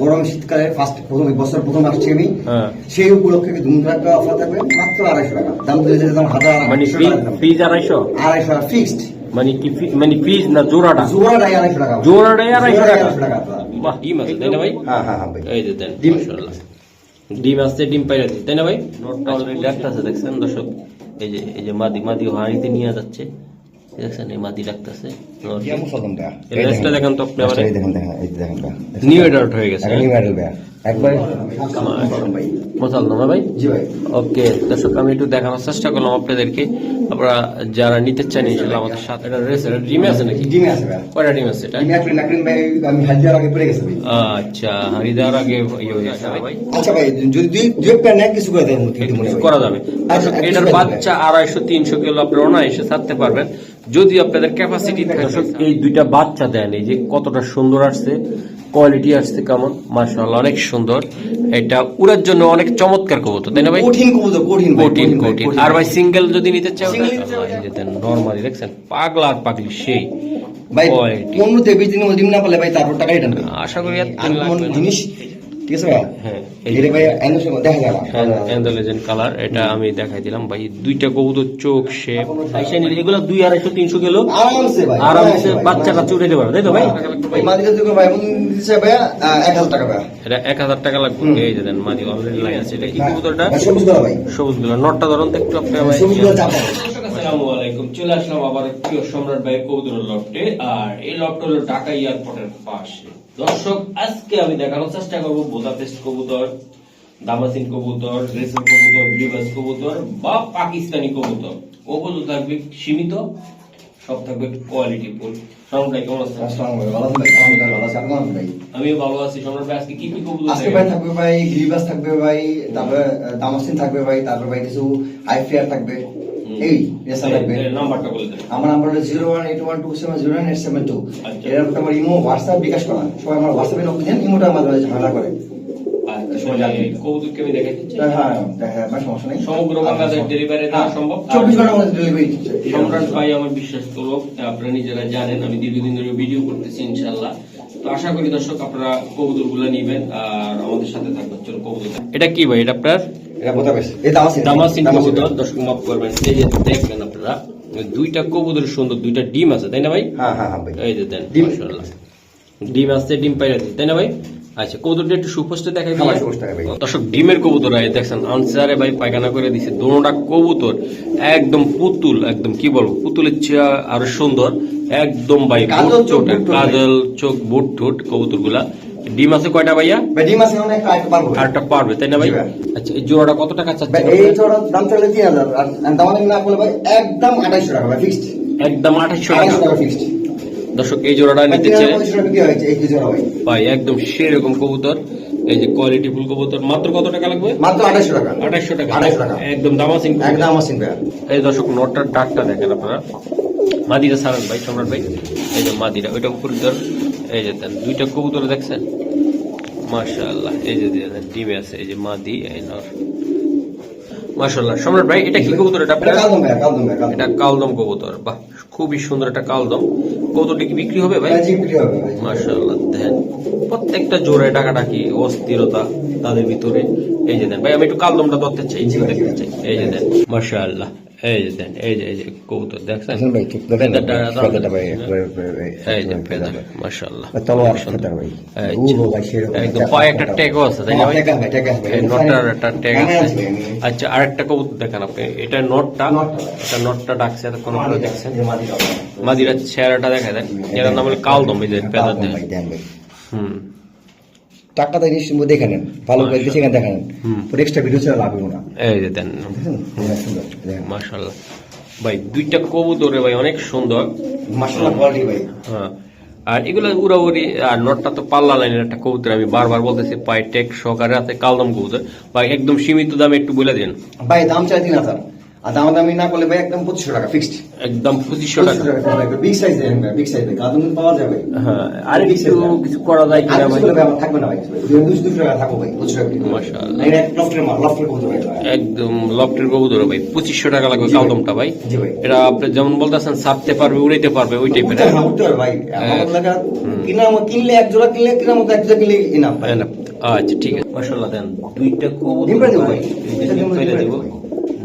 গরম শীতকালে প্রথম আসছি আমি, সেই উপলক্ষে ধুমধারাক্কা অফার থাকবে মাত্র 250 টাকা। দাম দিয়েছিলাম 250 ফিক্সড। মানে পিস না জোড়াটা? জোড়াটাই 250 টাকা। জোড়াটাই 250 250 টাকা। বাহ, ডিম আছে তাই না ভাই? হ্যাঁ ভাই, এই যে দেন, মাশাআল্লাহ ডিম আছে, ডিম পাইরা দিচ্ছে তাই না ভাই? নোটটা অলরেডি ডাকতেছে, দেখছেন দর্শক? এই যে মাদি হাড়িতে নিয়ে যাচ্ছে, দেখছেন? এই মাদি ডাকতেছে। রেসটা দেখেন তো আপনি আবার, নিউ অ্যাডাল্ট হয়ে গেছে একবার মুসলমান ভাই। জি ভাই। ওকে দর্শক, আমি একটু দেখানোর চেষ্টা করলাম আপনাদেরকে। আপনারা যারা নিতে চান ইনশাআল্লাহ আমাদের সাথে। এটা রেস, এটা ডিমে আছে নাকি? ডিমে আছে ভাই। কয়টা ডিম আছে এটা? আমি হাত দেওয়ার আগে পড়ে গেছে ভাই। আচ্ছা, হাড়ি দেওয়ার আগে ইয়ে হয়ে গেছে ভাই। আচ্ছা ভাই, যদি দুই প্যান এক কিছু করে দেন করা যাবে। এটার বাচ্চা 250-300 কিলো আপনারা অনায়াসে ছাড়তে পারবেন যদি আপনাদের ক্যাপাসিটি থাকে। এই দুইটা বাচ্চা দেন, এই যে কতটা সুন্দর আসছে, কোয়ালিটি আসছে কেমন, মাশাআল্লাহ অনেক সুন্দর। এটা উড়ার জন্য অনেক চমৎকার কবুতর তাই না ভাই? কঠিন কবুতর, কঠিন। আর ভাই সিঙ্গেল যদি নিতে চাও, নরমালি দেখছেন পাগলা আর পাগলি সেই ভাই। 15-20 দিনের মধ্যে ডিম না পারলে ভাই তারপর টাকা রিটার্ন করি। আশা করি জিনিস ঠিক আছে ভাই। হ্যাঁ, এটা ভাই এন্ডোসের দেখা যায় না। এন্ডোলেজেন্ট কালার, এটা আমি দেখাই দিলাম ভাই। দুইটা কবুতর চোখ শেপ এগুলো 200-250-300 কিলো আরামসে বাচ্চাটা চুড়ে দিতে পারে তাই তো ভাই? মাদিটা দিকে ভাই দিছে ভাই 1000 টাকা ভাই। এটা 1000 টাকা লাগবে। এই যে দেন মাদি অলরেডি লাইন আছে। এটা কি কবুতরটা? সবুজ কালার ভাই। সবুজ কালার। নটটা ধরুন তো একটু আপনি ভাই। সবুজ কালার চাপা। আসসালামু আলাইকুম, চলে আসলাম আবার প্রিয় সম্রাট ভাই কবুতরের লফটে। আর এই লফট হলো ঢাকা এয়ারপোর্টের পাশে। দর্শক, আজকে আমি দেখানোর চেষ্টা করবো বুদাপেস্ট কবুতর, দামাসিন কবুতর, রেসের কবুতর, ব্রিভাস কবুতর বা পাকিস্তানি কবুতর। ওগুলো থাকবে সীমিত, সব থাকবে কোয়ালিটি ফুল। সম্রাট ভাই কেমন আছেন? আমিও ভালো আছি। সম্রাট ভাই আজকে কি কি কবুতর আজকে ভাই থাকবে ভাই গ্রিবাস থাকবে ভাই, তারপরে দামাসিন থাকবে ভাই, তারপর ভাই কিছু হাইফেয়ার থাকবে। এই রেসা থাকবে। নাম্বারটা বলে দেন। আমার নাম্বার হলো 01812709872। এর উপর আমার ইমো হোয়াটসঅ্যাপ বিকাশ করা। সবাই আমার হোয়াটসঅ্যাপে নক দেন, ইমোটা আমার ঝামেলা করে। কবুতরকে আমি দেখাই দিচ্ছি। হ্যাঁ, ভাই সমস্যা নেই। সমগ্র বাংলাদেশ ডেলিভারি দেওয়া সম্ভব। 24 ঘন্টার মধ্যে ডেলিভারি দিচ্ছে। সম্রাট ভাই আমার বিশ্বস্ত লোক, আপনারা নিজেরা জানেন। আমি দীর্ঘদিন ধরে ভিডিও করতেছি ইনশাআল্লাহ। তো আশা করি দর্শক আপনারা কবুতর গুলা নিবেন আর আমাদের সাথে থাকবেন। চলো কবুতর। এটা কি ভাই? এটা আপনার দামাসিন কবুতর। দর্শক মাফ করবেন, এই যে দেখবেন আপনারা দুইটা কবুতর সুন্দর, দুইটা ডিম আছে তাই না ভাই? হ্যাঁ ভাই। এই যে দেন, মাশাআল্লাহ ডিম আছে, ডিম পাইরা দিচ্ছে তাই না ভাই? আচ্ছা, কবুতরটা একটু সুপোস্টে দেখাই দিই। দর্শক, ডিমের কবুতর দেখছেন আনসারে ভাই পায়খানা করে দিছে। দোনোটা কবুতর একদম পুতুল, একদম কি বলবো, পুতুলের চেয়ে আরো সুন্দর একদম ভাই। কাজল চোখ, বুট ঠোঁট কবুতর গুলা। ডিম আছে কয়টা ভাইয়া? ডিম আছে অনেক, আরেকটা পারবে তাই না ভাই? আচ্ছা, এই জোড়াটা কত টাকা চাচ্ছেন? এই জোড়ার দাম চলে 3000 আর দামানি না বলে ভাই একদম 2800 টাকা ভাই ফিক্সড। একদম 2800 টাকা ফিক্সড। দর্শক, এই জোড়াটা নিতে চাই ভাই একদম সেরকম কবুতর। এই যে কোয়ালিটি ফুল কবুতর। মাত্র কত টাকা লাগবে? মাত্র 2800 টাকা। 2800 টাকা একদম দামাসিং। এই দর্শক, নটটার ডাকটা দেখেন আপনারা। মাদিরা ছাড়েন ভাই সম্রাট ভাই। এই যে মাদিরা, ওইটা উপরে ধর। এই যে দেন দুইটা কবুতর দেখছেন, মাশাআল্লাহ। এই যে ডিমে আছে, এই যে মাদি, এই নর, মাশাআল্লাহ। সম্রাট ভাই এটা কি কবুতর? এটা এটা কালদম কবুতর। বাহ, খুবই সুন্দর একটা কালদম কবুতরটা। কি বিক্রি হবে ভাই? মাশাআল্লাহ। দেখেন প্রত্যেকটা জোড়ায় ডাকাডাকি, অস্থিরতা তাদের ভিতরে। এই যে দেন ভাই, আমি একটু কালদমটা ধরতে চাই, দেখতে চাই। এই যে দেন, মাশাআল্লাহ। এই যে দেন, এই যে কবুতর দেখছেন, মাশাআল্লাহ। একদম পায়ে একটা ট্যাগও আছে তাই না ভাই? নটটার একটা ট্যাগ আছে। আচ্ছা, আরেকটা কবুতর দেখেন আপনি। এটা নটটা ডাকছে এতক্ষণ আপনারা দেখছেন। মাদিরা চেহারাটা দেখা দেন, এটার নাম হলো কালদম। এই যে পেদার দেখেন। টাকাটা জিনিস দেখে নেন, ভালো করে দেখে দেখেন। এক্সট্রা ভিডিও ছাড়া লাভ হবে না। এই যে দেন, মাশাআল্লাহ ভাই। দুইটা কবুতরে ভাই অনেক সুন্দর, মাশাআল্লাহ কোয়ালিটি ভাই। হ্যাঁ, আর এগুলো উড়াউড়ি। আর নটটা তো পাল্লা লাইনের একটা কবুতর, আমি বারবার বলতেছি। পাই টেক সহকারে আছে, কালদম কবুতর ভাই। একদম সীমিত দামে একটু বলে দিন ভাই। দাম চাই 3000। আর দামাদামি না করলে ভাই একদম 2500 টাকা ফিক্সড। একদম 2500 টাকা। বিগ সাইজ দেখেন ভাই, বিগ সাইজ কাদুন পাওয়া যাবে। হ্যাঁ, আর কিছু করা যায় আর কিনা ভাই? কিছু করলে ভাই আমার থাকবে না ভাই, 200 টাকা থাকো ভাই, 2500 টাকা। মাশাআল্লাহ, এটা লফটের মাল, লফটের কবুতর ভাই। একদম লফটের কবুতর ভাই, 2500 টাকা লাগবে কালদমটা ভাই। জি ভাই। এটা আপনি যেমন বলতেছেন ছাড়তে পারবে, উড়াইতে পারবে, ওই টাইপের। হ্যাঁ, উঠতে পারবে ভাই। আমার লাগা কিনলে এক জোড়া কিনলে কেনার মতো এক জোড়া কিনলে ইনাফ ভাই। আচ্ছা ঠিক আছে, মাশাআল্লাহ। দেন দুইটা কবুতর ডিম পাড়া দেবো ভাই। ফেলে দেব।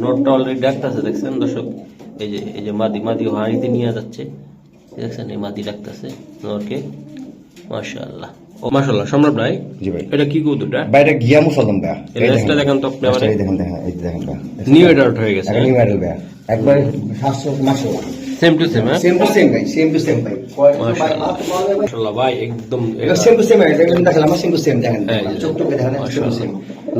নোটটা অলরেডি ডাকতেছে, দেখছেন দর্শক? এই যে মাদি হাড়িতে নিয়ে যাচ্ছে, দেখছেন? এই মাদি ডাকতেছে নরকে। মাশাআল্লাহ, ও মাশাআল্লাহ। সম্রাট ভাই, জি ভাই। এটা কি কবুতরটা? ভাই এটা গিয়া মুসলমান ভাই। এই লেজটা দেখেন তো আপনি আমারে। এই দেখেন এই দেখেন ভাই। নিউ অ্যাডাল্ট হয়ে গেছে। নিউ অ্যাডাল্ট ভাই। একবার 700 মাশাআল্লাহ। Same to same. হ্যাঁ, সেম টু সেম ভাই, সেম টু সেম ভাই। মাশাআল্লাহ, মাশাআল্লাহ ভাই, একদম এটা সেম টু সেম ভাই। দেখেন দেখালাম সেম টু সেম দেখেন। হ্যাঁ, চোখ টোকে দেখেন সেম টু সেম।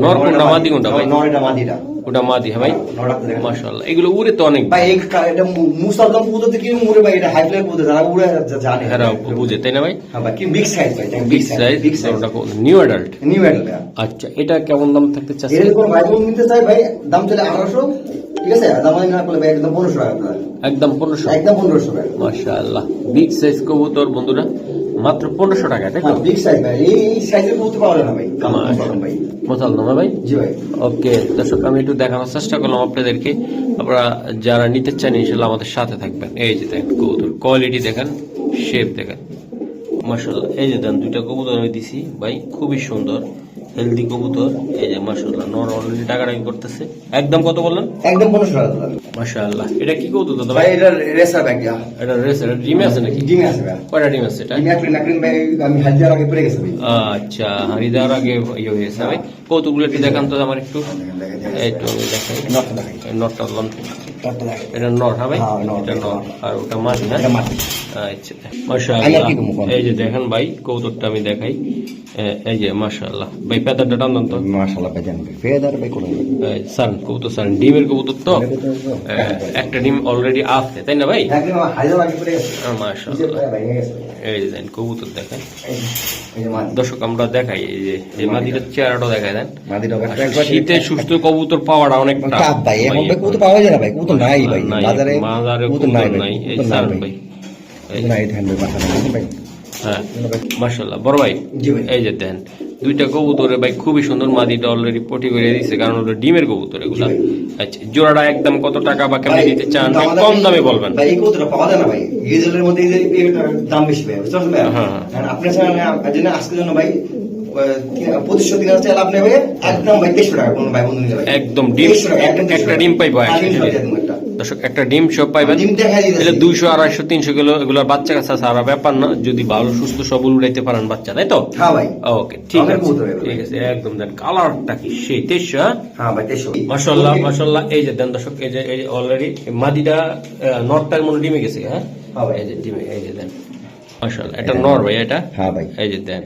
নর কোনটা মাদি কোনটা ভাই? নরটা মাদিটা। ওটা মাদি। হ্যাঁ ভাই, নরটা দেখেন। মাশাআল্লাহ। এগুলো উড়ে তো অনেক ভাই এটা মুসলমান কবুতর থেকে মুরে ভাই, এটা হাই ফ্লাই কবুতর যারা উড়ে জানে। হ্যাঁ, বুঝে তাই না ভাই? হ্যাঁ ভাই, কি বিগ সাইজ ভাই, বিগ সাইজ। Big size. ওটা নিউ অ্যাডাল্ট। নিউ অ্যাডাল্ট ভাই। আচ্ছা, এটা কেমন দাম থাকতে চাচ্ছে? এর কোন ভাই বোন নিতে চাই ভাই, দাম চলে 1800, ঠিক আছে? দাম না করলে ভাই একদম 1500 টাকা আপনার। একদম 1500। একদম 1500 টাকা। মাশাআল্লাহ, বিগ সাইজ কবুতর বন্ধুরা, মাত্র 1500 টাকা, তাই তো? হ্যাঁ, বিগ সাইজ ভাই। এই সাইজের কবুতর পাওয়া যায় না ভাই। মুসলমান ভাই। মুসলমান ভাই। জি ভাই। ওকে দর্শক, আমি একটু দেখানোর চেষ্টা করলাম আপনাদেরকে। আপনারা যারা নিতে চান ইনশাআল্লাহ আমাদের সাথে থাকবেন। এই যে দেখেন কবুতর, কোয়ালিটি দেখেন, শেপ দেখেন, মাশাআল্লাহ। এই যে দেন দুইটা কবুতর আমি দিছি ভাই, খুবই সুন্দর হেলদি কবুতর। এই যে মাশাআল্লাহ, নর অলরেডি টাকাটাকি করতেছে। একদম কত বললেন? একদম 1500 টাকা দাদা। মাশাআল্লাহ। এটা কি কবুতর দাদা ভাই ভাই? এটা রেসার ব্যাগ দিয়া। এটা রেস, এটা ডিমে আছে নাকি? ডিমে আছে ভাই। কয়টা ডিম আছে এটা? ডিমে নাকরিন ভাই, আমি হাজার আগে পড়ে গেছে ভাই। আচ্ছা, হাড়ি দেওয়ার আগে ইয়ে হয়েছে ভাই। কৌতুকগুলো একটু দেখান তো আমার একটু। এই তো আমি দেখাই, নটটা দেখাই। নটটা লন। নটটা দেখাই। এটা নর। হ্যাঁ ভাই, হ্যাঁ, নর, এটা নর। আর ওটা মাদি না? এটা মাটি। আচ্ছা, আমি মাশাআল্লাহ। আর কি কমু কোন? এই যে দেখেন ভাই, কৌতুকটা আমি দেখাই। এই যে মাশাআল্লাহ ভাই, পেতারটা টান তো। মাশাআল্লাহ ভাই, জানেন ফেদার ভাই কোন? সান কবুতর, সান ডিমের কবুতর তো। একটা ডিম অলরেডি আছে, তাই না ভাই? একদম হাজার আগে পড়ে গেছে। মাশাআল্লাহ। ভাই হয়ে গেছে। এই যে দেখেন কবুতর দেখেন এই যে মাটি। দর্শক, আমরা দেখাই এই মাদিটার চেহারাটা দেখাই দেন। মাটিটা ভাই শীতে সুস্থ কবুতর পাওয়াটা অনেক টাপ ভাই। এখন ভাই কবুতর পাওয়া যায় না ভাই, কবুতর নাই ভাই বাজারে। বাজারে কবুতর নাই নাই। এই কবুতর সার নাই ভাই। ভাই। নাই ধান ভাই মাথা নাই ভাই। হ্যাঁ, মাশাআল্লাহ। বড় ভাই, জি ভাই। এই যে দেন দুইটা কবুতরে ভাই খুবই সুন্দর। মাদিটা অলরেডি পটি করে দিয়েছে, কারণ ওটা ডিমের কবুতর এগুলা। জি আচ্ছা, জোড়াটা একদম কত টাকা বা কেমন ভাই, দিতে চান? দাম কম দামে বলবেন। ভাই। এই কবুতরটা পাওয়া যায় না ভাই, রিজেলের মধ্যে এই যে এটার দাম বেশি ভাই, বুঝতে পারছেন ভাই? হ্যাঁ। আর আপনার সাথে জন্য আজকের জন্য ভাই 2500 চাইলে আপনি ভাই একদম ভাই 2300 টাকা কোন ভাই বন্ধু নিলে ভাই। একদম ডিম, 2300 টাকা, একদম 2300 একটা ডিম পাইবো টাকা। ডিম একসাথে। একদম একটা। দর্শক, একটা ডিম সব পাইবেন। ডিম দেখাই দিতেছি। এটা 200, 250, 300 কিলো এগুলোর বাচ্চা কাছে সারা ব্যাপার না, যদি ভালো সুস্থ সবল উড়াইতে পারেন বাচ্চা, তাই তো? হ্যাঁ ভাই। ওকে, ঠিক অনেক আছে, কবুতর এগুলো। ঠিক আছে। একদম দেন কালারটা কি সেই 2300। হ্যাঁ ভাই 2300। মাশাআল্লাহ, মাশাআল্লাহ। এই যে দেন দর্শক, এই যে অলরেডি মাদিটা নরটার মনে ডিমে গেছে। হ্যাঁ হ্যাঁ ভাই। এই যে ডিমে, এই যে দেন মাশাআল্লাহ। এটা নর ভাই, এটা? হ্যাঁ ভাই। এই যে দেন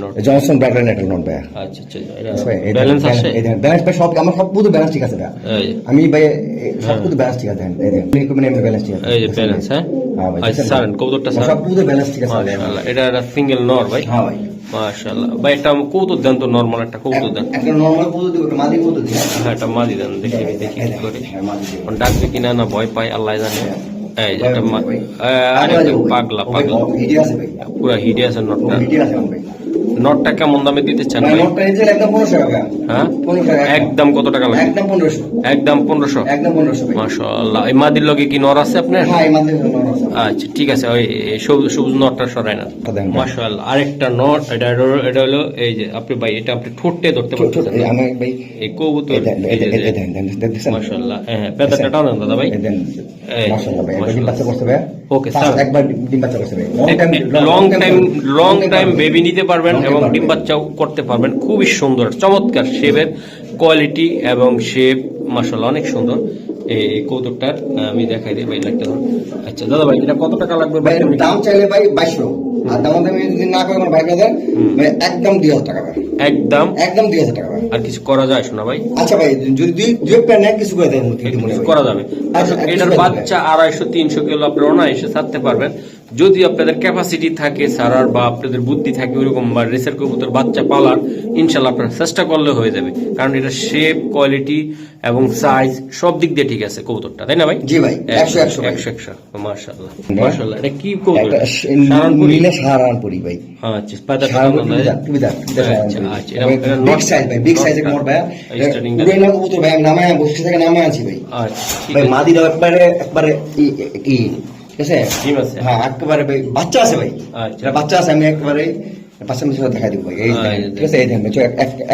নর। জনসন ব্র্যাডল্যান্ড এটা নট ভাই। আচ্ছা আচ্ছা, এটা ব্যালেন্স আছে? ব্যালেন্স ভাই সব আমার সব পুরো ব্যালেন্স ঠিক আছে ভাই। এই যে, আমি ভাই সব পুরো ব্যালেন্স ঠিক আছে দেখেন। এই দেখেন মানে এমনি ব্যালেন্স ঠিক আছে। এই যে ব্যালেন্স। হ্যাঁ, হ্যাঁ ভাই। আচ্ছা সারেন কবুতরটা সব সারেন। পুরো ব্যালেন্স ঠিক আছে ভাই। মাশাআল্লাহ, এটা একটা সিঙ্গেল নর ভাই। হ্যাঁ ভাই। মাশাআল্লাহ ভাই, একটা কবুতর দেন তো, নরমাল একটা কবুতর দেন। একটা নরমাল কবুতর দিব, একটা মাদি কবুতর দিব। হ্যাঁ, একটা মাদি দেন, দেখি দেখি কি করে। হ্যাঁ মাদি দিব। কোন ডাকবে কিনা না ভয় পায় আল্লাহ জানে। এই যে একটা ভাই। আরে পাগলা পাগলা, হিডি আছে ভাই। পুরো হিডে আছে নটটা। হিডি আছে ভাই। নটটা কেমন দামে দিতে চান ভাই ভাই? নটটা এই যে একদম 1500 টাকা। হ্যাঁ, 1500 টাকা। একদম কত টাকা লাগবে? একদম 1500। একদম 1500। একদম 1500 ভাই। মাশাআল্লাহ। এই মাদির লগে কি নর আছে আপনার? হ্যাঁ এই মাদি নর আছে। আচ্ছা ঠিক আছে, ওই সবুজ সবুজ নটটা সরাই না। মাশাআল্লাহ, আরেকটা নট। এটা হলো এই যে আপনি ভাই, এটা আপনি ঠোঁটে ধরতে পারতেছেন না। আমি ভাই এই কবুতর এই দেন দেখছেন? মাশাআল্লাহ। হ্যাঁ, পেটাটা টানেন দাদা ভাই। এই দেন। এই, মাশাআল্লাহ ভাই। একবার ডিম মাশাআল্লাহ। বাচ্চা করতে ভাই। ওকে, স্যার। একবার ডিম বাচ্চা করতে ভাই। লং টাইম বেবি নিতে পারবেন এবং ডিম বাচ্চাও করতে পারবেন। খুবই সুন্দর চমৎকার শেপের কোয়ালিটি এবং শেপ, মাশাআল্লাহ অনেক সুন্দর। এই কৌতুকটার আমি দেখাই দিই ভাই, লাইটটা ধরুন। আচ্ছা দাদা ভাই, এটা কত টাকা লাগবে ভাই? ভাই দাম চাইলে ভাই 2200, আর দাম দামি যদি না করে আমার ভাই ব্রাদার ভাই একদম 2000 টাকা ভাই। একদম 2000 টাকা ভাই। আর কিছু করা যায় শোনা ভাই? আচ্ছা ভাই, যদি দুই প্যান এক কিছু করে দেন কিন্তু মনে কিছু হয় করা যাবে। আচ্ছা, এটার বাচ্চা 250-300 কিলো আপনারা অনায়াসে ছাড়তে পারবেন। যদি আপনাদের ক্যাপাসিটি থাকে সারার বা আপনাদের বুদ্ধি থাকে ওইরকম বা রেসার কবুতর বাচ্চা পালার, ইনশাল্লাহ আপনারা চেষ্টা করলে হয়ে যাবে, কারণ এটা শেপ, কোয়ালিটি এবং সাইজ সব দিক দিয়ে ঠিক আছে কবুতরটা, তাই না ভাই? জি ভাই, 100 ভাই। 100 মাশাআল্লাহ মাশাআল্লাহ। এটা কি কবুতর? সারানপুরি? নীলা সাহারানপুরি ভাই। আচ্ছা, পাতা সাহারানপুরি টুবিদার আচ্ছা, আচ্ছা, এটা বিগ সাইজ ভাই, বিগ সাইজের মোট ভাই। উড়াইনা কবুতর ভাই, নামায় বসে থেকে নামায় আছি ভাই। আচ্ছা, ঠিক ভাই আছে। মাদিরা একবারে কি ঠিক আছে? ডিম আছে? হ্যাঁ, একেবারে ভাই বাচ্চা আছে ভাই। আচ্ছা। এটা বাচ্চা আছে, আমি একেবারে বাচ্চা মিশে দেখা দিব ভাই। এই আচ্ছা। ঠিক আছে, এই দেখেন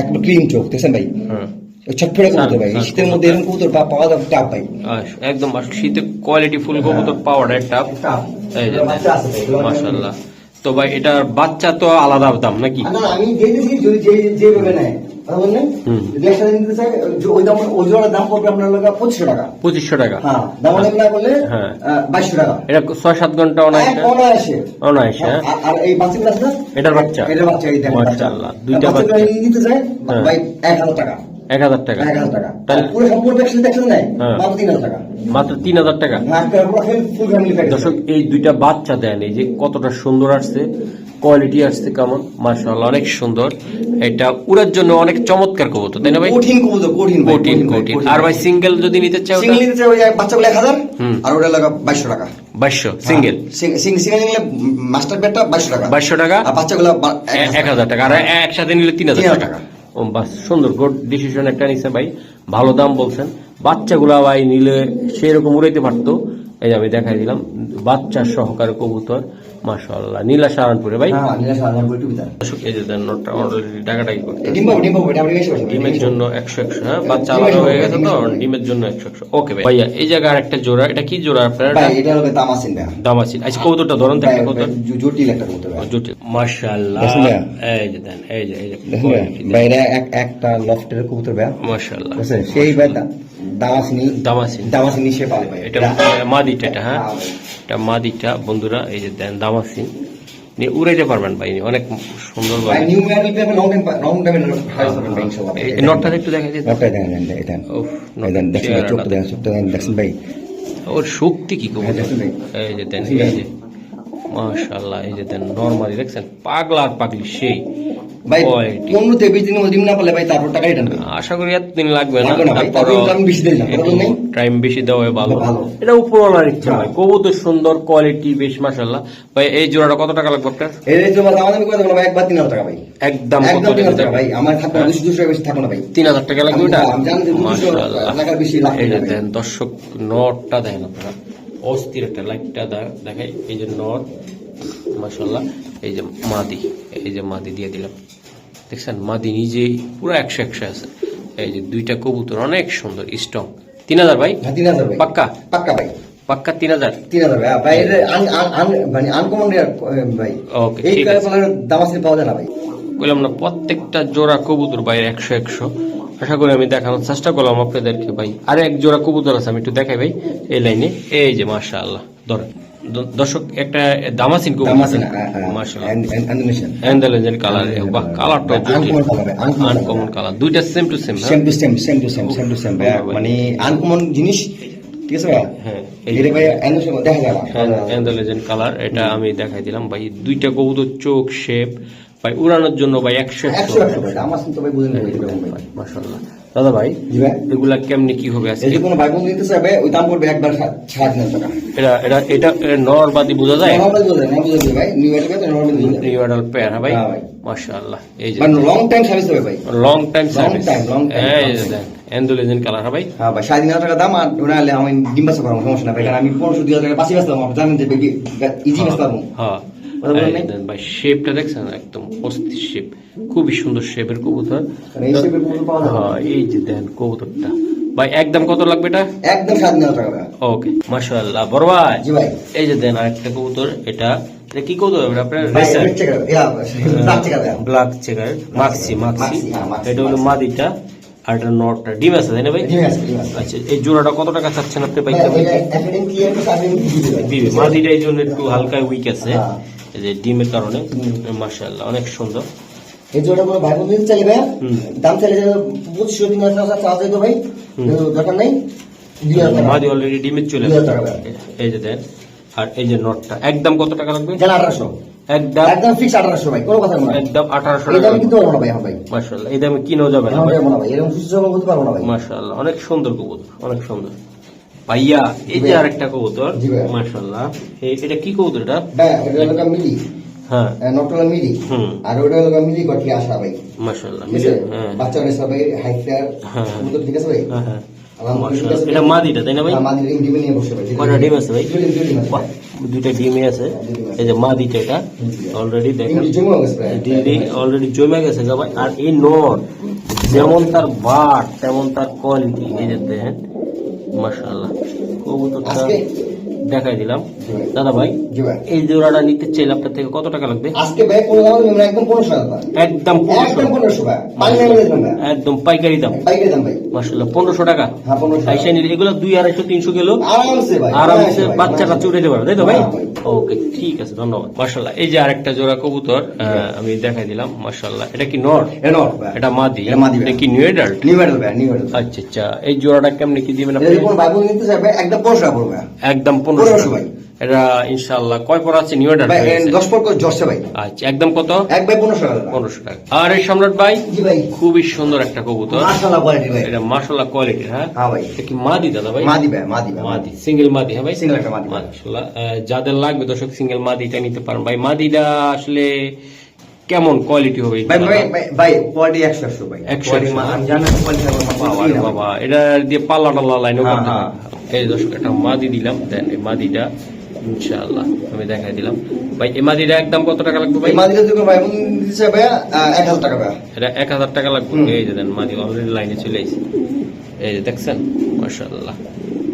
একবার ক্লিন চোখ, দেখছেন ভাই? হুম। ছটফটে কবুতর ভাই, এই শীতের মধ্যে এরকম কবুতর পাওয়া যাবে টাপ ভাই। আচ্ছা, একদম আসলে শীতে কোয়ালিটি ফুল কবুতর পাওয়াটা টাফ। এই যে বাচ্চা আছে ভাই, মাশাআল্লাহ। তো ভাই এটার বাচ্চা তো আলাদা দাম নাকি? না, আমি দেখেছি যদি যেভাবে নেয়, কথা বললেন? হুম। যদি একসাথে নিতে চাই, ওই দাম, ওই জোড়ার দাম পড়বে আপনার লোক 2500 টাকা। 2500 টাকা। হ্যাঁ, দামাদামি না করলে হ্যাঁ। 2200 টাকা। এটা 6-7 ঘন্টা অনায়াসে? অনায়াসে। অনায়াসে, হ্যাঁ। আর এই বাচ্চাগুলো আছে না? এটার বাচ্চা? এটার বাচ্চা, এই দেখেন বাচ্চা। মাশাআল্লাহ, দুইটা বাচ্চাগুলো বাচ্চা। নিতে চাই হ্যাঁ। ভাই 1000 টাকা। 1000 টাকা? 1000 টাকা। তাহলে আর পুরো সম্পূর্ণ একসাথে একসাথে নেয়, হ্যাঁ। মাত্র 3000 টাকা। মাত্র 3000 টাকা? হ্যাঁ, পুরো ফুল ফ্যামিলি প্যাকেজ। দর্শক, এই দুইটা বাচ্চা দেন, এই যে কতটা সুন্দর আসছে, কোয়ালিটি আসছে কেমন, মাশাআল্লাহ অনেক সুন্দর। এটা উড়ার জন্য অনেক চমৎকার কবুতর, তাই না ভাই? কঠিন কবুতর, কঠিন ভাই, কঠিন কঠিন। আর ভাই সিঙ্গেল যদি নিতে চাও? সিঙ্গেল নিতে চাই ওই বাচ্চাগুলো 1000, হুম। আর ওটা লাগা 2200 টাকা। 2200 সিঙ্গেল? সিঙ্গেল নিলে মাস্টার বেডটা 2200 টাকা। 2200 টাকা? আর বাচ্চাগুলো 1000 টাকা। আর একসাথে নিলে 3000 3000 টাকা? টাকা। ও বাস, সুন্দর, গুড ডিসিশন একটা নিছে ভাই, ভালো দাম বলছেন। বাচ্চাগুলা ভাই নিলে সেরকম উড়াইতে পারতো। এই যে আমি দেখাই দিলাম বাচ্চা সহকারে কবুতর, মাশাআল্লাহ। নীলা সারানপুরে ভাই? হ্যাঁ, নীলা সাহারানপুরি টুবিদার। দর্শক, এই যে দেন নোটটা অলরেডি টাকাটাকি করতে ডিম পাবো, এটা আপনি এসে বসে। ডিমের জন্য 100 হ্যাঁ, বাচ্চা আলাদা হয়ে গেছে তো, ডিমের জন্য 100। ওকে ভাই। ভাইয়া এই জায়গায় আরেকটা জোড়া, এটা কি জোড়া আপনার? ভাই এটা হলো তামাসিন ভাই। দাম আছে? আচ্ছা, কবুতরটা ধরুন তো একটা কবুতর। জটিল একটা কবুতর ভাই। জটিল, মাশাআল্লাহ। দেখুন ভাইয়া। এই যে দেন, এই যে দেখুন ভাই, এটা একটা লফটের কবুতর ভাই। মাশাআল্লাহ। বুঝছেন? সেই ভাই দামাসিনি, দামাসিন? দামাসিনি সে পালে ভাই। এটা মাদিটা, এটা হ্যাঁ, এটা মাদিটা বন্ধুরা। এই যে দেন দামাসিন, নিয়ে উড়াইতে পারবেন ভাই, অনেক সুন্দর ভাই ভাবে। New medal paper long time house হবে ভাই ইনশাআল্লাহ। এই নটটা একটু দেখা যায়? নটটা দেখেন, এটা উফ, দেখেন, দেখেন চোখটা দেখেন, চোখটা দেখেন ভাই। ওর শক্তি কি কবুতর। দেখছেন ভাই? এই যে দেন, এই যে মাশাআল্লাহ, এই যে দেন নরমালি দেখছেন, পাগলা আর পাগলি সেই ভাই কোয়ালিটি। 15 থেকে 20 দিনের মধ্যে ডিম না পারলে ভাই তারপর টাকা রিটার্ন করবে। আশা করি এতদিন লাগবে না, লাগবে না ভাই, তারপর আমি বেশি দিই না, কথা নেই। টাইম বেশি দেওয়া ভালো। ভালো। এটা উপরওয়ালার ইচ্ছা ভাই, কবুতর সুন্দর, কোয়ালিটি বেশ মাশাআল্লাহ। ভাই এই জোড়াটা কত টাকা লাগবে আপনার? এর যে দামাদামি করে দেবো ভাই, একবার 3000 টাকা ভাই। একদম একদম 3000 টাকা ভাই, আমার থাকবে 200 টাকা বেশি থাকবে না ভাই। 3000 টাকা লাগবে ওটা? আমি জানি যে 200 মাশাআল্লাহ। টাকার বেশি লাগবে এই যে না ভাই। দেন দর্শক, নটটা দেখেন আপনারা, অস্থির একটা লাইটটা দেখাই। এই যে নট, মাশাআল্লাহ। এই যে মাদি, এই যে মাদি দিয়ে দিলাম, দেখছেন মাদি নিজেই পুরো 100 আছে। এই যে দুইটা কবুতর অনেক সুন্দর, স্ট্রং। 3000 ভাই? হ্যাঁ, 3000 ভাই। পাক্কা? পাক্কা ভাই। পাক্কা 3000? 3000 ভাই। ভাই এর মানে আনকমন ভাই। ওকে, এই ঠিক আছে। কালার দামাসিন পাওয়া যায় না ভাই। বললাম না, প্রত্যেকটা জোড়া কবুতর ভাই 100। আশা করি আমি দেখানোর চেষ্টা করলাম আপনাদেরকে ভাই। আর এক জোড়া কবুতর আছে, আমি একটু দেখাই ভাই এই লাইনে। এই যে মাশাআল্লাহ, ধরেন দর্শক, একটা দামাসিন কবুতর, দামাসিন, মাশাআল্লাহ, ইন্দোনেশিয়ান। অ্যান্ডালেজের কালার। বাহ, কালারটা আনকমন কালার ভাই, আনকমন কালার, দুইটা same to same. Same to same ভাই, মানে আনকমন জিনিস, ঠিক আছে ভাই? হ্যাঁ, এটা ভাই ইন্দোনেশিয়ান দেখা যায় না। অ্যান্ডালেজের কালার, এটা আমি দেখাই দিলাম ভাই। দুইটা কবুতর চোখ, শেপ ভাই, উড়ানোর জন্য ভাই 100 ভাই, দামাসিন তো ভাই বুঝেন ভাই। মাশাআল্লাহ। দাদা ভাই, জি ভাই, এগুলা কেমনি কি হবে আজকে? এই যে কোনো ভাই বন্ধু নিতে চাইবে ওই দাম পড়বে একবার 3500 টাকা। এটা নরবাদি বোঝা যায়? নরমাল বলে না, বুঝে ভাই, নিউ ইয়ার পেতে নরমাল বলে। নিউ অ্যাডাল্ট পেয়ার, হ্যাঁ ভাই? হ্যাঁ ভাই। মাশাআল্লাহ। এই যে মানে লং টাইম সার্ভিস হবে ভাই। Long time service. long time, এই যে দেন অ্যান্ডালেজের কালার, হ্যাঁ ভাই? হ্যাঁ ভাই, 3500 টাকা দাম। আর ওরা হলে আমি ডিম বাচ্চা করাবো, সমস্যা না ভাই, কারণ আমি 1500-2000 টাকা বাঁচি বাঁচতাম, আপনি জানেন যে বেবি ইজি বাঁচতে পারবো। হ্যাঁ, কথা বলেন এই নাই? দেন ভাই, শেপটা দেখছেন, একদম অস্থির শেপ, খুবই সুন্দর শেপের কবুতর। কারণ এই shape এর কবুতর পাওয়া যায় না। হ্যাঁ, এই যে দেন কবুতরটা ভাই, একদম কত লাগবে এটা? একদম 3500 টাকা ভাই। ওকে, মাশাআল্লাহ। বড় ভাই, জি ভাই। এই যে দেন আরেকটা কবুতর, এটা কি কবুতর আপনার? ভাই রেড চেকার, ব্ল্যাক চেকার ভাই। ব্ল্যাক চেকার, মাক্সি। মাক্সি, হ্যাঁ, মাক্সি। এটা হলো মাদিটা, আর এটা নটটা। ডিম আছে তাই না ভাই? ডিম আছে, ডিম আছে। আচ্ছা, এই জোড়াটা কত টাকা চাচ্ছেন আপনি ভাই? ভাই, এটা একাডেমিক ক্লিয়ার করে আপনি দিতে পারেন। দিবে, মাদিটা এই জন্য একটু হালকা উইক আছে, হ্যাঁ। এই যে ডিমের কারণে। মাশাআল্লাহ, অনেক সুন্দর। এই জোড়া কোনো ভাই বন্ধু নিতে চাইলে ভাই, দাম চাইলে 2500-3000 টাকা চার্জ হইতো ভাই, কিন্তু দরকার নাই। 2000 টাকা। মাদি অলরেডি ডিমের চলে 2000 টাকা ভাই। এই যে দেন আর এই যে নটটা একদম কত টাকা লাগবে? জান 1800 একদম একদম ফিক্স 1800 ভাই, কোনো কথা না। একদম 1800 এই টাকা। দামে কিন্তু পারবো না ভাই, হ্যাঁ ভাই মাশাআল্লাহ, এই দামে কিনেও যাবে না এখন ভাই। পারবো না ভাই, এরকম সুস্থ করতে পারবো না ভাই। মাশাআল্লাহ, অনেক সুন্দর কবুতর, অনেক সুন্দর ভাইয়া। এই যে আরেকটা কবুতর, জি ভাই। মাশাআল্লাহ, এটা কি কবুতর এটা? ভাই এটা হলো মিলি, হ্যাঁ নটলা মিলি, হুম আর ওটা হলো মিলি গঠি আসা ভাই, মাশাআল্লাহ, ঠিক আছে? হ্যাঁ বাচ্চারা সবাই হাই ফেয়ার হ্যাঁ। কবুতর, ঠিক আছে ভাই? হ্যাঁ হ্যাঁ আলহামদুলিল্লাহ, ঠিক মাশাআল্লাহ। আছে? এটা মাদিটা তাই না ভাই? আমাদের এই ডিমে নিয়ে বসে ভাই। কয়টা ডিম আছে ভাই? দুই ডিম আছে বাহ, ভাই। দুইটা ডিমে আছে। এই যে মাদিটা, এটা অলরেডি দেখেন ডিম জমে গেছে ভাই। ডিম অলরেডি জমে গেছে গা ভাই। আর এই নর যেমন তার বাট তেমন তার কোয়ালিটি, এই যে দেখেন মাশাআল্লাহ। কবুতরটা আজকে দেখাই দিলাম জি ভাই। দাদা ভাই। জি ভাই। এই জোড়াটা নিতে চাইলে আপনার থেকে কত টাকা লাগবে? আজকে ভাই কোনো দাম নেই, একদম 1500 টাকা। একদম একদম 1500, 1500 ভাই। পানি নিয়ে দিলাম ভাই। একদম পাইকারি দাম পাইকারি দাম ভাই। মাশাআল্লাহ। 1500 টাকা। হ্যাঁ 1500 টাকা। আইসা নিলে এগুলো 2 250 300 কিলো আরামসে ভাই। আরামসে ভাই, বাচ্চাটা ভাই। চুড়ে দিতে পারবে, তাই তো ভাই? হ্যাঁ ভাই। ওকে, ঠিক আছে, ধন্যবাদ। মাশাআল্লাহ, এই যে আরেকটা জোড়া কবুতর আমি দেখাই দিলাম। মাশাআল্লাহ, এটা কি নর? এ নট ভাই। এটা মাদি। এটা মাদি ভাই। এটা কি নিউ অ্যাডাল্ট? নিউ মডেল ভাই, নিউ মডেল। আচ্ছা আচ্ছা, এই জোড়াটা কেমনে কি দিবেন আপনি? যদি কোনো ভাই বোন নিতে চায় ভাই, একদম 1500 টাকা পড়বে ভাই। একদম 1500 1500 ভাই। এটা ইনশাআল্লাহ কয় পর আছে? নিউ অ্যাডাল্ট ভাই 10 পর করে জর্সে ভাই। আচ্ছা, একদম কত? এক ভাই 1500 টাকা। 1500 টাকা। আর এই সম্রাট ভাই, জি ভাই। খুবই সুন্দর একটা কবুতর। মাশাআল্লাহ কোয়ালিটি ভাই। এটা মাশাআল্লাহ কোয়ালিটি। হ্যাঁ হ্যাঁ ভাই। এটা কি মাদি দাদা ভাই? মাদি ভাই, মাদি ভাই। মাদি, সিঙ্গেল মাদি। হ্যাঁ ভাই, Single একটা মাদি। মাশাআল্লাহ। যাদের লাগবে দর্শক সিঙ্গেল মাদিটা নিতে পারেন ভাই। মাদিটা আসলে কেমন কোয়ালিটি হবে? ভাই ভাই ভাই কোয়ালিটি 100 ভাই। 100 কোয়ালিটি আমি জানি কোয়ালিটি বাবা রে বাবা, এটা দিয়ে পাল্লা টাল্লা লাইনও হ্যাঁ, করতে হ্যাঁ। পারে। এই দর্শক একটা মাদি দিলাম, দেন এই মাদিটা ইনশাআল্লাহ আমি দেখাই দিলাম ভাই। এই মাদিটা একদম কত টাকা লাগবে ভাই? এই মাদিটা যদি ভাই বোন নিতে চায় ভাই 1000 টাকা ভাই। এটা 1000 টাকা লাগবে। এই যে দেন মাদি অলরেডি লাইনে চলে এসেছে, এই যে দেখছেন মাশাআল্লাহ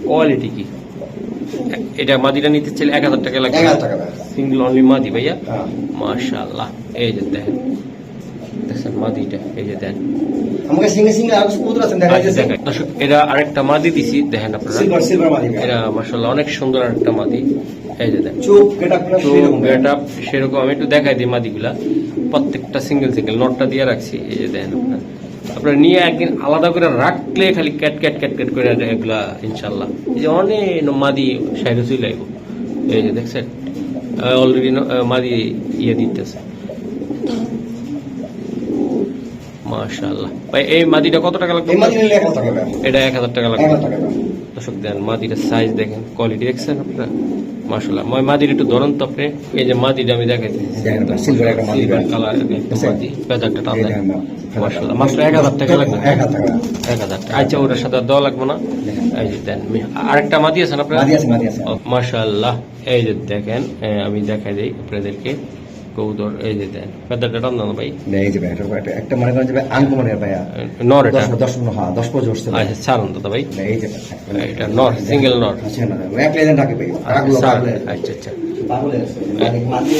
কোয়ালিটি কি। এটা মাদিটা নিতে চাইলে 1000 টাকা লাগবে। 1000 টাকা ভাই। সিঙ্গেল অনলি মাদি ভাইয়া। হ্যাঁ। মাশাআল্লাহ, এই যে দেখেন দেখছেন মাদিটা, এই যে দেন। আমাকে সিঙ্গেল সিঙ্গেল আর কবুতর আছে দেখা আচ্ছা, যাচ্ছে। দেখেন দর্শক, এটা আরেকটা মাদি দিছি, দেখেন আপনারা। সিলভার মাদি ভাই। এটা মাশাআল্লাহ অনেক সুন্দর আরেকটা মাদি, এই যে দেখেন। চোখ গেটআপ পুরো তো সেরকম ভাই। গেটআপ সেরকম আমি একটু দেখাই দিই মাদিগুলা। প্রত্যেকটা সিঙ্গেল সিঙ্গেল নটটা দিয়ে রাখছি, এই যে দেখেন আপনারা। আপনারা নিয়ে একদিন আলাদা করে রাখলে খালি ক্যাট ক্যাট ক্যাট ক্যাট করে এগুলা ইনশাল্লাহ। এই যে অনেক মাদি সাইডে চলে আইব, এই যে দেখছেন অলরেডি মাদি ইয়ে দিতেছে। মাশাআল্লাহ ভাই, এই মাদিটা কত টাকা লাগবে? এই মাদি নিলে 1000 টাকা ভাই। এটা 1000 টাকা লাগবে। 1000 টাকা ভাই। দর্শক দেন মাদিটার সাইজ দেখেন, কোয়ালিটি দেখছেন আপনারা মাশাআল্লাহ। মাদির একটু ধরুন তো আপনি। এই যে মাদিটা আমি দেখাই দিচ্ছি, দেখেন ভাই, silver একটা মাদি ভাই। কালার একদম মাদি, পেঁচাটা টান এই দেন দেখেন ভাই। মাশাআল্লাহ। মাত্র 1000 টাকা লাগবে। 1000 টাকা। 1000 টাকা। আচ্ছা, ওটার সাথে আর দেওয়া লাগবে না। এই যে দেন আরেকটা মাদি আছে না আপনার? মাদি আছে, মাদি আছে। মাশাআল্লাহ, এই যে দেখেন আমি দেখাই দিই আপনাদেরকে কবুতর। এই যে দেন পেঁচাটা টান দেন ভাই। এই যে ভাই এটা একটা মনে করেন যে ভাই আনকমনের ভাই। নর এটা? 10 হ্যাঁ 10 পর জর্সে ভাই। আচ্ছা, ছাড়ুন দাদা ভাই। এই যে এটা নর, সিঙ্গেল নর। আচ্ছা না এক লেজেন্ড থাকে ভাই। আগুলো ছাড়ুন। পাগলে। আচ্ছা আচ্ছা, পাগলে আছে। মাদি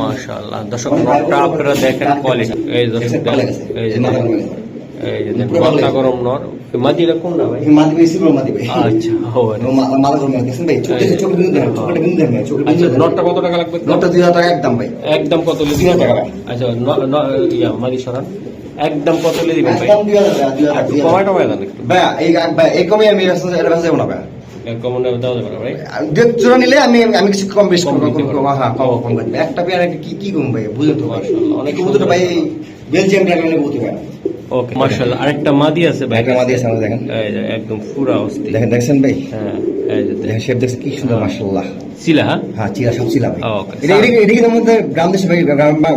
মাশাআল্লাহ। দর্শক নরটা আপনারা দেখেন কোয়ালিটি। এই দর্শক দেখেন, ভালো লাগছে। এই যে মাথা দেখেন, গরম লাগছে। এই যে দেখেন মাথা গরম নর। মাদিরা কোন না ভাই? মাদি ভাই সিলভার মাদি ভাই। আচ্ছা, ও মাথা গরম লাগছে ভাই। চোখে বিন্দু দেন, চোখে বিন্দু দেন ভাই। চোখে আচ্ছা, বিন্দু দেন। নরটা কত টাকা লাগবে? নটটা 2000 টাকা একদম ভাই। একদম কত লে 2000 টাকা ভাই। আচ্ছা, ইয়া মাদি সরান, একদম কত লে দিবেন ভাই? একদম 2000 টাকা, 2000 একটু টাকা। কমাই টমাই দেন একটু। ভাই এই কমে আমি এটা বেচা যাবো না ভাই। কমন দেওয়া যাবে না ভাই? জোড়া নিলে আমি কিছু কম বেশি কম করবো, দিতে পারবো। হ্যাঁ কম করবো। একটা পেয়ার কি কম ভাই, বুঝলেন তো ভাই। মাশাআল্লাহ, অনেক কবুতরটা সুন্দর। ভাই বেলজিয়াম ড্রাগনের কবুতর ভাই। ওকে মাশাআল্লাহ। আরেকটা মাদি আছে ভাই। একটা মাদি আছে আমাদের দেখেন। এই যে একদম পুরা অস্থির। দেখেন ভাই। হ্যাঁ, এই যে দেখেন দেখেন শেপ দেখছেন কি সুন্দর মাশাআল্লাহ। চিলা। হ্যাঁ হ্যাঁ চিলা সব চিলা ভাই। ওকে। এটা কিন্তু আমাদের গ্রাম দেশে ভাই,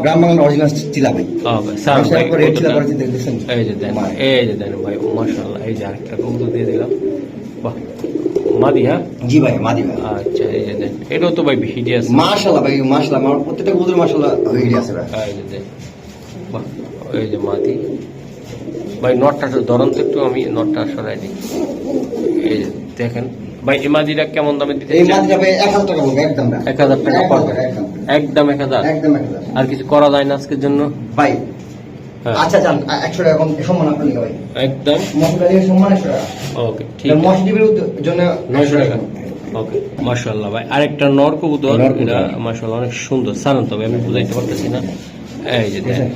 গ্রাম বাংলার অরিজিনাল চিলা ভাই। ওকে স্যার ভাই, ব্যবসার পরে চিলা কতটা? করে দেখছেন। এই যে দেন, এই যে দেন ভাই মাশাআল্লাহ। এই যে আরেকটা কবুতর দিয়ে দিলাম, বাহ মাদি। হ্যাঁ জি ভাই মাদি ভাই। আচ্ছা, এই যে দেন এটাও তো ভাই হিটে আছে। মাশাআল্লাহ ভাই মাশাআল্লাহ, আমার প্রত্যেকটা কবুতর মাশাআল্লাহ হয়ে আছে ভাই। এই যে দেন, বাহ এই যে মাদি ভাই। নটটা ধরন তো একটু, আমি নটটা সরাই দিই। এই যে দেখেন ভাই, এই মাদিটা কেমন দামে দিতে এই চান? মাদিটা ভাই 1000 টাকা বলবো একদম ভাই। 1000 টাকা 1000 পড়বে। টাকা একদম। একদম 1000। একদম 1000 আর কিছু করা যায় না আজকের জন্য ভাই। হ্যাঁ। আচ্ছা জান 100 টাকা কম সম্মান আপনার লিখা ভাই। একদম মশলা দিয়ে সম্মান 100 টাকা। ওকে, ঠিক এটা আছে। মশলা জন্য 900 টাকা। ওকে মাশাআল্লাহ ভাই। আরেকটা নর কবুতর, নর কবুতর। এটা মাশাআল্লাহ অনেক সুন্দর। সারান তবে আমি বুঝাইতে পারতেছি না। এই যে দেখেন,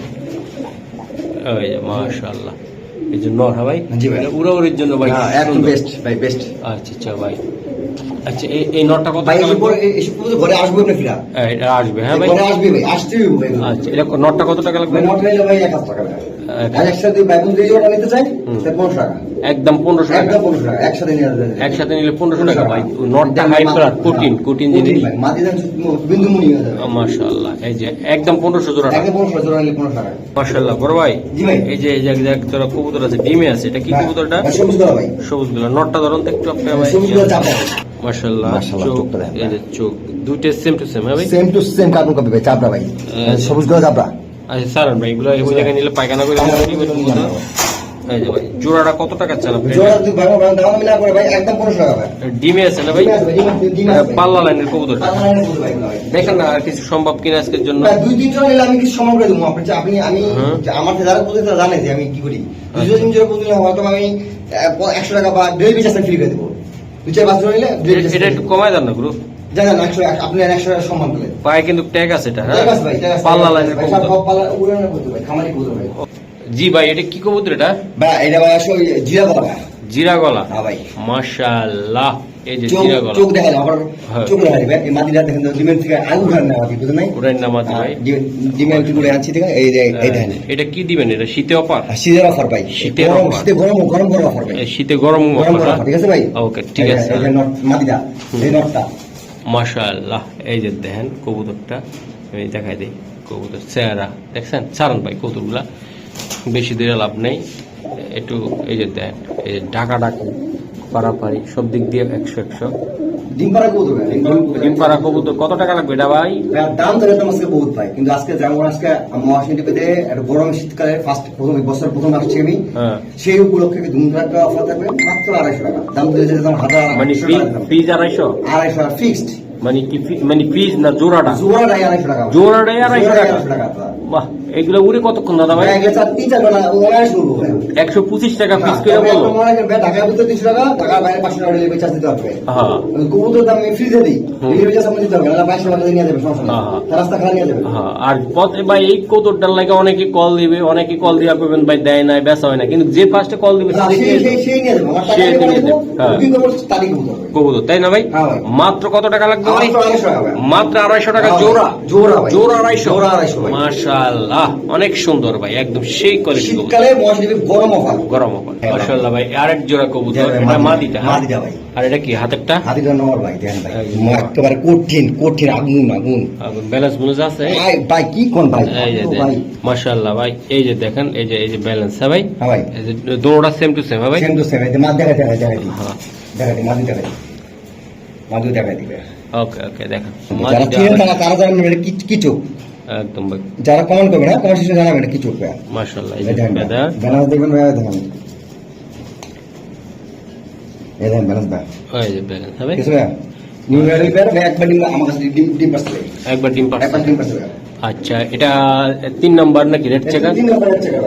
এই যে মাশাআল্লাহ, এই যে নর। হ্যাঁ ভাই, জি ভাই। এটা উড়াউড়ির জন্য ভাই হ্যাঁ একদম সুন্দর। বেস্ট ভাই, বেস্ট। আচ্ছা আচ্ছা ভাই, আচ্ছা এই নটটা কত ভাই টাকা লাগবে? এসব কবুতর ঘরে আসবে না ফিরা, এটা আসবে, হ্যাঁ ভাই। ঘরে আসবে ভাই, আসতেই হবে ভাই। আচ্ছা এটা নটটা কত টাকা লাগবে? নট নিলে ভাই 1000 টাকা ভাই। আর একসাথে ভাই বন্ধু এই জোড়া নিতে চাই তাহলে 1500 টাকা, একদম 1500 টাকা। একদম 1500 টাকা একসাথে নিয়ে যাবে। একসাথে নিলে 1500 টাকা ভাই। নটটা হাই কালার, কোটিন জিনিস। ভাই মাদি দাম বিন্দু মুনি হয়ে যাবে। মাশাআল্লাহ, এই যে একদম 1500 জোড়া। একদম 1500 জোড়া নিলে 1500 টাকা। মাশাআল্লাহ বড় ভাই। জি ভাই। এই যে এক জোড়া কবুতর আছে, ডিমে আছে। এটা কি কবুতরটা? ভাই সবুজ গলা ভাই। সবুজ গুলো। নটটা ধরুন তো একটু আপনি ভাই। সবুজ গলা চাপা। মাশাআল্লাহ, মাশাআল্লাহ, চোখ, চোখটা দেখেন। এই যে চোখ দুইটা সেম টু সেম, হ্যাঁ ভাই। Same to same carbon copy ভাই, চাপড়া ভাই। সবুজ গলা চাপড়া। আচ্ছা স্যার ভাই, এগুলো ওই জায়গায় নিলে পায়খানা করে এই যে ভাই জোড়াটা কত টাকা চান আপনি? জোড়া দুই ভাই দাম আমি না করে ভাই একদম 1500 টাকা ভাই। ডিমে আছে না ভাই? ডিম আছে ভাই। পাল্লা লাইনের কবুতর। পাল্লা লাইনের কবুতর ভাই এগুলো ভাই। দেখেন না আর কিছু সম্ভব কিনা আজকের জন্য? ভাই 2-3 জোড়া নিলে আমি কিছু সমান করে দেবো আপনার। আপনি আমি আমার যারা কবুতর তারা জানে যে আমি কি করি। 2-3 জোড়া কবুতর নিলে হয়তো আমি 100 টাকা বা 250 টাকা ফ্রি করে দেবো। 2-4-5 জোড়া নিলে 250 এটা একটু কমায় দেন না গ্রুপ। জানেন 100 আপনি 100 টাকা সম্মান পেলেন। পায়ে কিন্তু ট্যাগ আছে এটা, হ্যাঁ ঠিক আছে ভাই, ঠিক আছে। পাল্লা লাইনের ভাই কবুতর। সব পাল্লা উড়ানোর কবুতর ভাই, খামারি কবুতর ভাই। জি ভাই, এটা কি কবুতর এটা? ভাই এটা ভাই আসলে জিরা গলা ভাই। জিরা গলা। হ্যাঁ ভাই। মাশাআল্লাহ, এই যে চোখ জিরা গলা। চোখ দেখা যায় আবার হ্যাঁ। চোখ দেখা যাবে। এই মাদিটা দেখেন তো ডিমের থেকে আলু খান না মাদি বুঝেন নাই? ওটার নাম আছে ভাই। ডিমের কি করে আনছি থেকে এই যে এই দেখেন। এটা কি দিবেন? এটা শীতে অফার? শীতের অফার ভাই। শীতের গরম offer। শীতে গরম অফার ভাই। শীতে গরম গরম offer, অফার, ঠিক আছে ভাই? ওকে ঠিক আছে। এই যে নট মাদিটা, এই নটটা। মাশাআল্লাহ, এই যে দেখেন কবুতরটা আমি দেখাই দিই। কবুতর চেহারা দেখছেন? ছাড়ুন ভাই কবুতরগুলা, বেশি দেরি লাভ নেই। একটু এই যে দেখেন, এই যে ডাকাডাকি পারাপারি সব দিক দিয়ে 100 ডিম পাড়া কবুতর ভাই। ডিম পাড়া কবুতর। কত টাকা লাগবে এটা ভাই? ভাই, দাম ধরে তো আজকে বহুত ভাই, কিন্তু আজকে যেমন আজকে মহাশিল্পী পেতে একটা গরম শীতকালে প্রথম আসছি আমি, হ্যাঁ সেই উপলক্ষে ধুমধারাক্কা অফার থাকবে মাত্র 250 টাকা। দাম ধরে যেতে দাম 1000 মানে পিস 250? 250 টাকা ফিক্সড। মানে কি মানে পিস না জোড়াটা? জোড়াটাই 250 টাকা। জোড়াটাই 250 টাকা। 250 টাকা আপনার। বাহ, এগুলো উড়ে কতক্ষণ দাদা ভাই? ভাই এগুলো 3-4 ঘন্টা অনায়াস উড়বো ভাই। 125 টাকা পিস করে হ্যাঁ, বলো। আপনি মনে করেন ভাই, ঢাকার ভিতরে 300 টাকা, ঢাকার বাইরে 500 টাকা ডেলিভারি চার্জ দিতে হবে। হ্যাঁ কবুতর দাম আমি ফ্রিজে দিই, ডেলিভারি চার্জ আপনি দিতে হবে না, 22 টাকা দিয়ে নিয়ে যাবে, সমস্যা নেই। হ্যাঁ। রাস্তা খারাপ নিয়ে যাবে। হ্যাঁ, আর পথে ভাই এই কৌতুকটার লাগে অনেকে কল দিবে, অনেকে কল দিয়া করবেন ভাই দেয় না, বেচা হয় না, কিন্তু যে ফার্স্টে কল দিবে না, সে নিয়ে যাবে। সেই নিয়ে যাবে। আমার টাকা সে দিয়ে নিয়ে দেবো, যাবে। হ্যাঁ। বুকিং করবো, তারিখ কবুতর হবে। কবুতর, তাই না ভাই? হ্যাঁ ভাই। মাত্র কত টাকা লাগবে ভাই? মাত্র 250 টাকা ভাই। মাত্র 250 টাকা হ্যাঁ, জোড়া? জোড়া ভাই। জোড়া 250? জোড়া 250 ভাই। মাশাআল্লাহ, অনেক সুন্দর ভাই, একদম সেই কোয়ালিটি কবুতর। শীতকালে মহাশিল্পী গরম অফার। গরম হবে হ্যাঁ, মাশাআল্লাহ ভাই। আরেক জোড়া কবুতর, ভাই, এটা মাদিটা? হ্যাঁ? মাদিটা ভাই। আর এটা কি হাতেরটা? হাতিটা নর ভাই, দেখেন ভাই, এই যে। একেবারে কঠিন আগুন। ব্যালেন্স বুঝে আছে? ভাই কি কোন ভাই? এই যে ভাই মাশাআল্লাহ ভাই, এই যে দেখেন, এই যে ব্যালেন্স, হ্যাঁ ভাই? হ্যাঁ ভাই, এই যে দোনোটা সেম টু সেম, হ্যাঁ ভাই? Same to same. এই যে মাছ দেখাই হ্যাঁ মাদি দেখাই দিবে। ওকে দেখেন যারা চিনেন তারা জানেন এটা কি চোখ। একদম ভাই যারা কমেন্ট করবে না, কমেন্ট সেকশনে জানাবেন এটা কি চোখ ভাই। মাশাআল্লাহ। এই এই যে দেখেন বেদা, ব্যালেন্স দেখবেন ভাই, দেখেন এই দেখেন ব্যালেন্স ভাই, এই যে ব্যালেন্স, হ্যাঁ ভাই? কিছু ভাই নিউ রেডি পেয়ার ভাই, একবার ডিম আমার কাছে ডিম পাচ্ছে ভাই, একবার ডিম পাচ্ছে। একবার ডিম পাচ্ছে ভাই। আচ্ছা, এটা 3 নাম্বার নাকি রেড চেকার? 3 নম্বর রেড চেকার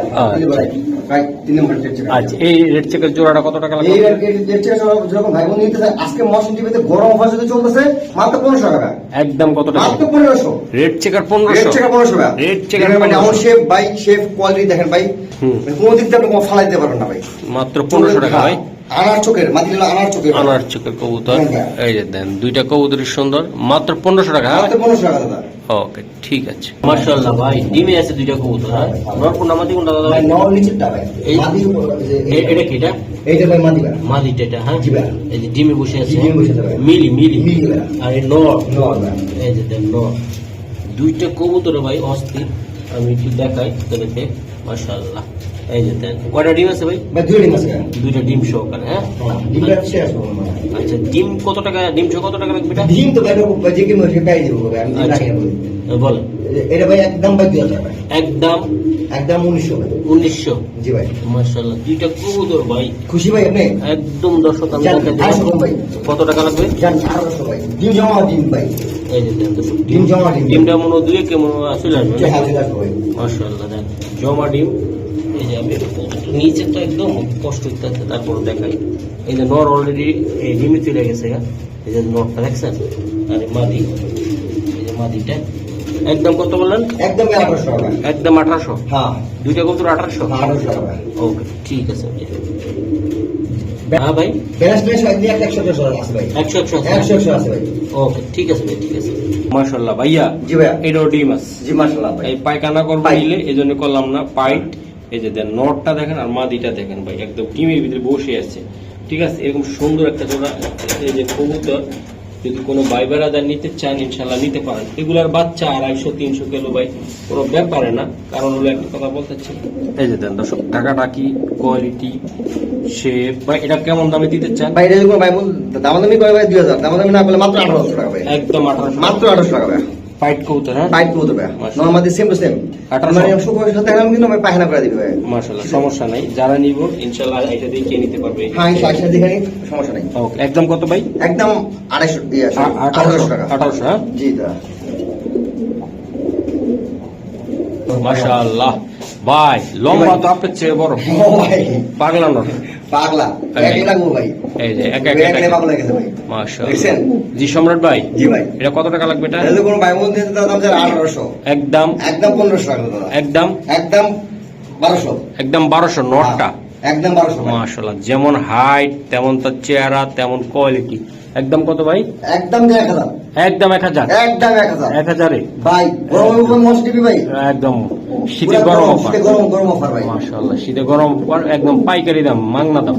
ভাই, 3 নম্বর রেড চেকার। আচ্ছা, এই রেড চেকার জোড়াটা কত টাকা এই লাগবে? রেড চেকার যখন ভাই বোন নিতে যায়, আজকে মশন টিভিতে গরম অফার যদি চলতেছে মাত্র 1500 টাকা। একদম কত টাকা? মাত্র 1500। Red checker red 1500? চেকার 1500 টাকা। রেড চেকার মানে এমন 1500? শেফ ভাই, শেফ কোয়ালিটি দেখেন ভাই, মানে কোনো দিক দিয়ে আপনি কোনো ফালাই দিতে পারবেন না ভাই। মাত্র 1500 টাকা ভাই? আনার চোখের মাটি হলো আনার চোখের। আনার চোখের কবুতর। হ্যাঁ। এই যে দেন দুইটা কবুতরই সুন্দর, মাত্র 1500 টাকা, হ্যাঁ? মাত্র 1500 টাকা দাদা। ওকে ঠিক আছে। মাশাআল্লাহ ভাই, ডিমে আছে দুইটা কবুতর, হ্যাঁ? নরপুর নামাদি কোনটা দাদা ভাই ভাই? নর নিচেরটা ভাই, এই- মাটির উপর যে এটা কি এটা? এইটা ভাই মাটি ভাই। মাদিটা এটা, হ্যাঁ? জি ভাই। এই যে ডিমে বসে আছে, ডিমে বসে আছে ভাই। মিলি মিলি ভাই। আর এই নর, নর ভাই। এই যে দেন নর। দুইটা কবুতর ভাই অস্থির, আমি একটু দেখাই তোদেরকে। মাশাআল্লাহ, এই যে দেন কয়টা ডিম আছে ভাই? ভাই দুই ডিম আছে ভাই। দুইটা ডিম সহকারে, হ্যাঁ? ডিমটা শেষ করব না। আচ্ছা, ডিম কত টাকা, ডিম সহ কত টাকা লাগবে এটা? ডিম তো ভাই যে কি মনে পাই দিব ভাই, আমি আচ্ছা। জানি না। বলেন। এটা ভাই একদম ভাই 2000 টাকা ভাই। একদম একদম 1900 ভাই। 1900? জি ভাই। মাশাআল্লাহ, দুইটা কবুতর ভাই খুশি ভাই আপনি? একদম 10 আমি জান, দেখাই 800 দিলাম। ভাই। কত টাকা লাগবে? জান 1800 ভাই। ডিম জমা ডিম ভাই। এই যে দেন দর্শক, ডিম জমা ডিম। ডিমটা মনে হয় দুয়ে কেমন আসলে আসবে যে না? হাতে আসবে ভাই। মাশাআল্লাহ, দেন জমা ডিম। এই যে আমি নিচে তো একদম কষ্ট হইতেছে, তারপর দেখাই। এই যে নর অলরেডি এই ডিমে চলে গেছে, হ্যাঁ? এই যে নরটা দেখছেন, আর এই মাদি, এই যে মাদিটা একদম কত বললেন? একদম 1800 টাকা ভাই। একদম 1800? হ্যাঁ, দুইটা কবুতর 1800? 1800 টাকা ভাই। ওকে ঠিক আছে। হ্যাঁ ভাই, ব্যালেন্স টেলেন্স সব দিয়ে 100 আছে ভাই। 100 আছে ভাই। ওকে, ঠিক আছে ভাই, ঠিক আছে। মাশাআল্লাহ ভাইয়া, জি ভাইয়া, এটাও ডিম আছে। জি মাশাআল্লাহ ভাই। এই পায়খানা করবো পাইট। নিলে এই জন্য করলাম না, পাইট। এই যে দেন নটটা দেখেন আর মাদিটা দেখেন ভাই, একদম ডিমের ভিতরে বসে আছে। ঠিক আছে, এরকম সুন্দর একটা জোড়া এই যে কবুতর যদি কোনো ভাই বেড়াদার নিতে চান ইনশাল্লাহ নিতে পারেন। এগুলার বাচ্চা 250-300 কিলো ভাই, কোনো ব্যাপারে না। কারণ হলো একটা কথা বলতে চাই, এই যে দেন দর্শক, টাকাটাকি কোয়ালিটি শেপ ভাই, এটা কেমন দামে দিতে চান? ভাই এটা যদি কোনো ভাই দামাদামি করে ভাই 2000, দামাদামি না করলে মাত্র 1800 টাকা ভাই। একদম 1800, মাত্র 1800 টাকা ভাই। পাইট কবুতর, হ্যাঁ পাইট কবুতর ভাই, মাশাআল্লাহ। Normally same to same. 1800 মানে শুকরের সাথে এখন কিন্তু আমি পায়খানা করে দিবি ভাই। মাশাআল্লাহ, সমস্যা নাই। যারা নিব ইনশাআল্লাহ এটা দিয়ে কিনে নিতে পারবে। হ্যাঁ ইনশাআল্লাহ দেখে নিন, সমস্যা নাই। ওকে, একদম কত ভাই? একদম 1800 টাকা। 1800, হ্যাঁ জি দা। মাশাআল্লাহ ভাই, লম্বা তো আপনার চেয়ে বড়, ও ভাই পাগলা নর। পাগলা, এক লাগবো ভাই। এই যে এক এক পাগলা গেছে ভাই। মাশাআল্লাহ। দেখছেন? জি সম্রাট ভাই, জি ভাই। এটা কত টাকা লাগবে? এটা যদি কোনো ভাই বোন দিতে দাম যারা 1800, একদম একদম 1500 টাকা দাদা। একদম একদম 1200, একদম 1200 নটটা। একদম 1200 ভাই। মাশাআল্লাহ, যেমন হাইট তেমন তার চেহারা তেমন কোয়ালিটি। একদম কত ভাই? একদম 1000, একদম 1000, একদম 1000 1000-এ ভাই। গরম উপর মস্ত টিভি ভাই, একদম শীতে গরম অফার। শীতে গরম অফার ভাই। মাশাআল্লাহ, শীতে গরম অফার, একদম পাইকারি দাম, মাংনা দাম।